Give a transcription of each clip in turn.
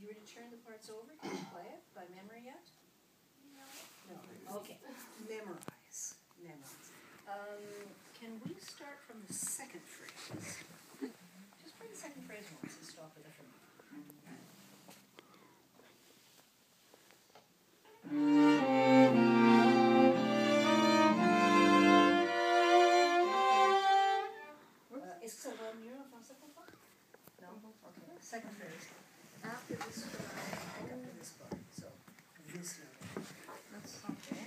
you ready to turn the parts over? Can you play it by memory yet? No. Okay. Memorize. Can we start from the second phrase? Just play the second phrase once and stop with it for Est-ce que ça va mieux en français pour toi? No? Okay. Second phrase. After this after this part. So, this note. That's okay.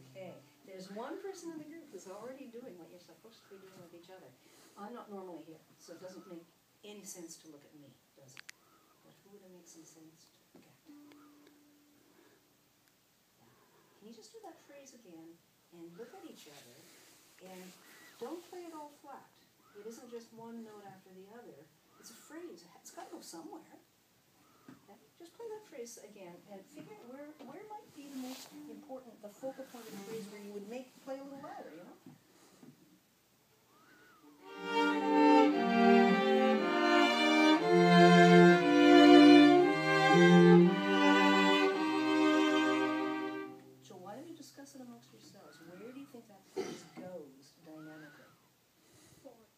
Okay. There's one person in the group who's already doing what you're supposed to be doing with each other. I'm not normally here, so it doesn't make any sense to look at me, does it? But who would it make some sense to look at? Can you just do that phrase again and look at each other and don't play it all flat. It isn't just one note after the other. It's a phrase. It's got to go somewhere. Okay? Just play that phrase again and figure out where might be the most important, the focal point of the phrase where you would play a little louder, you know? Discuss it amongst yourselves. Where do you think that phrase goes dynamically? Forward.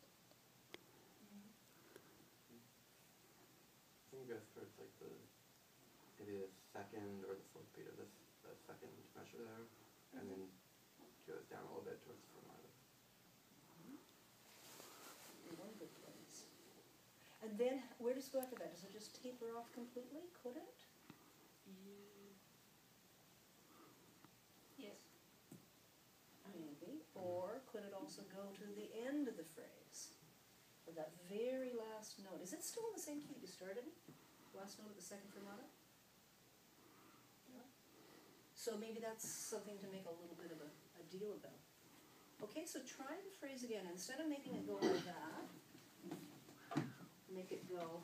I think it goes towards like maybe the second or the fourth beat of the second measure there, and then goes down a little bit towards the fermata. One good place. And then where does it go after that? Does it just taper off completely? Could it? Yes. Maybe. Or could it also go to the end of the phrase? Or that very last note. Is it still in the same key you started in? Last note of the second fermata? No? So maybe that's something to make a little bit of a deal about. Okay, so try the phrase again. Instead of making it go like that, make it go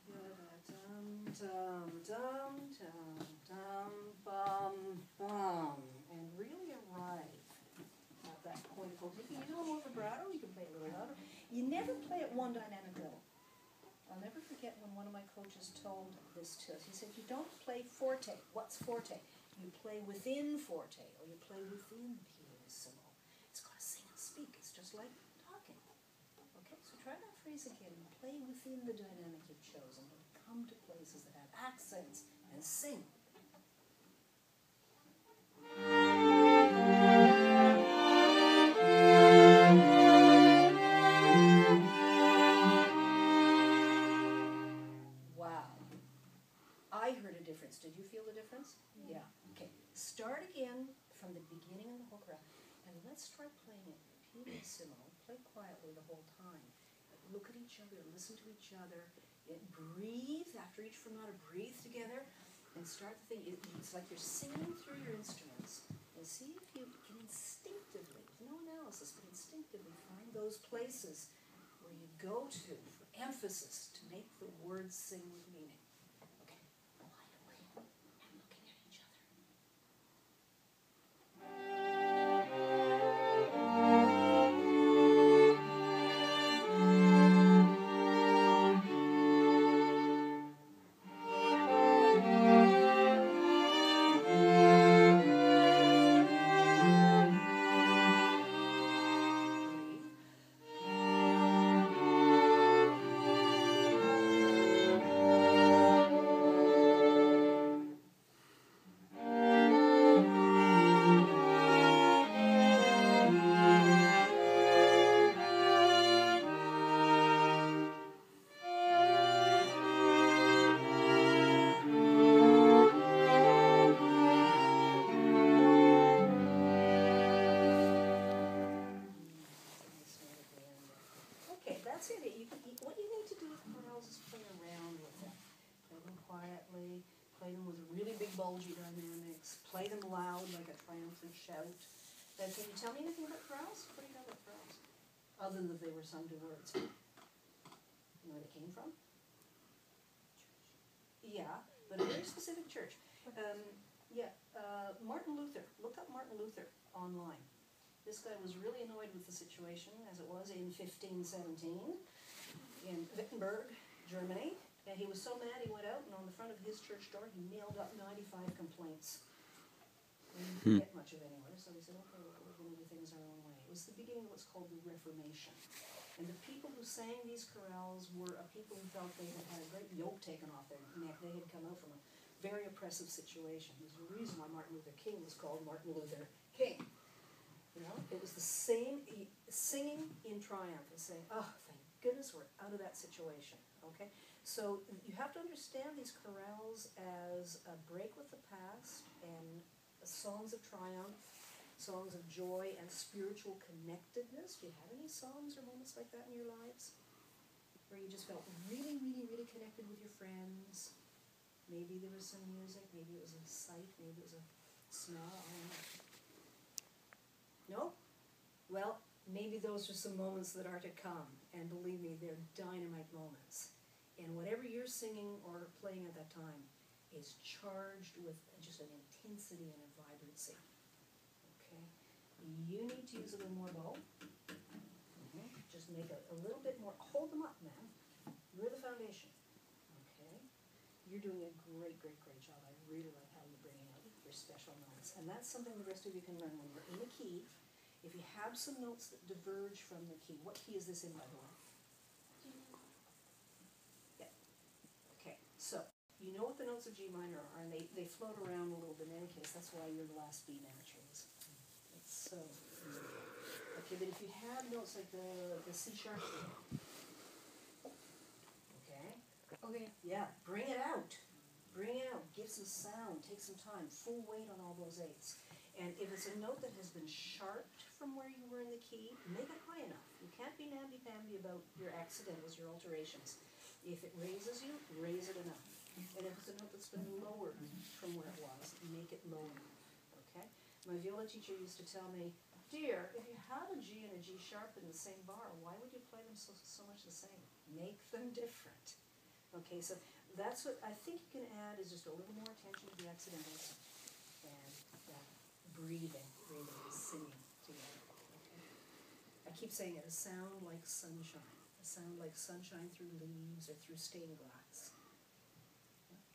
dum dum dum dum dum bum bum, and really arrive at that point of focus. You can use a little more vibrato. You can play it a little louder. You never play at one dynamic level. I'll never forget when one of my coaches told this to us. He said, "You don't play forte." What's forte? You play within forte, or you play within pianissimo. It's got to sing and speak. It's just like talking. Okay, so try that phrase again. Play within the dynamic you've chosen. Come to places that have accents and sing. Wow. I heard a difference. Did you feel the difference? Yeah. Okay. Start again from the beginning of the whole chorale. And let's try playing it pianissimo. Play quietly the whole time. Look at each other, listen to each other, breathe after each fermata, breathe together, and start the thing. It's like you're singing through your instruments. And see if you can instinctively, with no analysis, but instinctively find those places where you go to for emphasis to make the words sing with meaning. Okay, quietly, and looking at each other. What you need to do with chorales is play around with them. Play them quietly, play them with really big bulgy dynamics, play them loud like a triumphant shout. Can you tell me anything about chorales? What do you know about chorales? Other than that they were sung to words. You know where they came from? Church. Yeah, but a very specific church. Yeah, Martin Luther. Look up Martin Luther online. This guy was really annoyed with the situation as it was in 1517 in Wittenberg, Germany. And he was so mad he went out and on the front of his church door he nailed up 95 complaints. And he didn't get much of anywhere, so he said, okay, well, we're going to do things our own way. It was the beginning of what's called the Reformation. And the people who sang these chorales were people who felt they had had a great yoke taken off their neck. They had come out from a very oppressive situation. There's a reason why Martin Luther King was called Martin Luther King. You know, it was the same singing in triumph and saying, oh, thank goodness we're out of that situation, okay? So you have to understand these chorales as a break with the past and songs of triumph, songs of joy and spiritual connectedness. Do you have any songs or moments like that in your lives? Where you just felt really, really, really connected with your friends? Maybe there was some music, maybe it was a sight, maybe it was a smell, I don't know. No? Well, maybe those are some moments that are to come, and believe me, they're dynamite moments. And whatever you're singing or playing at that time is charged with just an intensity and a vibrancy. Okay? You need to use a little more bow. Just make a little bit more. Hold them up, man. You're the foundation. Okay? You're doing a great, great, great job. I really like how you're bringing out your special notes. And that's something the rest of you can learn when you're in a key. If you have some notes that diverge from the key, what key is this in, by the way? Yeah. Okay, so you know what the notes of G minor are, and they float around a little bit in any case. That's why you're the last B naturals. It's so easy. Okay, but if you have notes like the C sharp, okay? Okay. Yeah, bring it out. Bring it out. Give some sound. Take some time. Full weight on all those eights. And if it's a note that has been sharped from where you were in the key, make it high enough. You can't be namby-pamby about your accidentals, your alterations. If it raises you, raise it enough. And if it's a note that's been lowered from where it was, make it low enough. Okay? My viola teacher used to tell me, dear, if you had a G and a G sharp in the same bar, why would you play them so much the same? Make them different. Okay, so that's what I think you can add is just a little more attention to the accidentals and breathing, really, singing together. Okay? I keep saying it, a sound like sunshine. A sound like sunshine through leaves or through stained glass.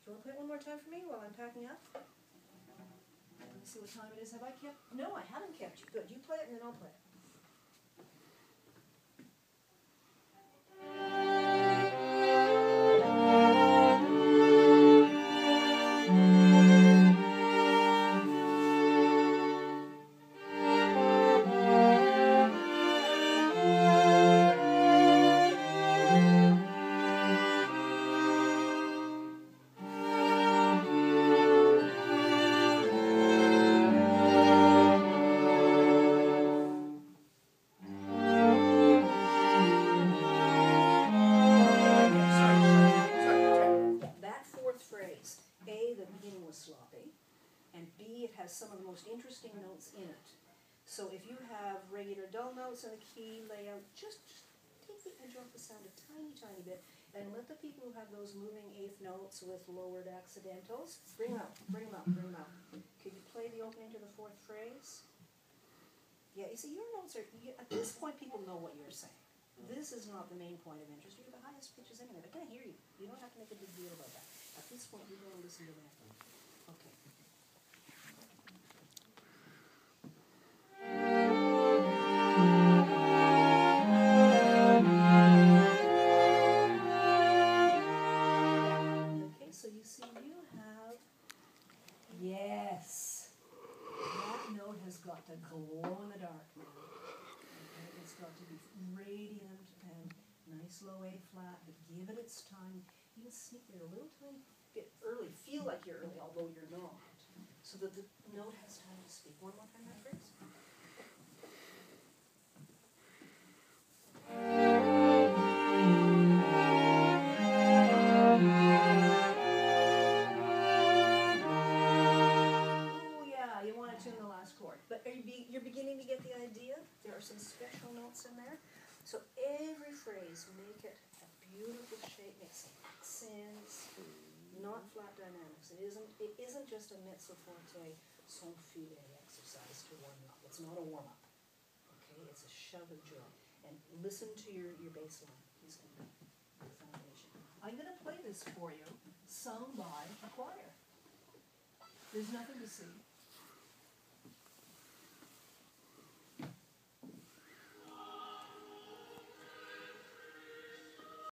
Do you want to play it one more time for me while I'm packing up? Let me see what time it is. Have I kept? No, I haven't kept you. Good. You play it and then I'll play it. Some of the most interesting notes in it. So if you have regular dull notes in the key layout, just take the edge off the sound a tiny, tiny bit, and let the people who have those moving eighth notes with lowered accidentals, bring them out, bring them out, bring them out. Could you play the opening to the fourth phrase? Yeah, you see, your notes are, at this point people know what you're saying. This is not the main point of interest. You're the highest pitches anyway. They're going to hear you. You don't have to make a big deal about that. At this point, you're going to listen to that. Okay. Yes, that note has got to glow in the dark now. Okay? It's got to be radiant and nice low A flat, but give it its time. You can sneak there a little tiny bit early, feel like you're early, although you're not, so that the note has time to speak. One more time, that phrase. But you're beginning to get the idea? There are some special notes in there. So every phrase, make it a beautiful shape, make some accents, not flat dynamics. It isn't just a mezzo forte, son fide exercise to warm you up. It's not a warm-up, okay? It's a shout of joy. And listen to your bass line. He's going to be your foundation. I'm going to play this for you, sung by a choir. There's nothing to see.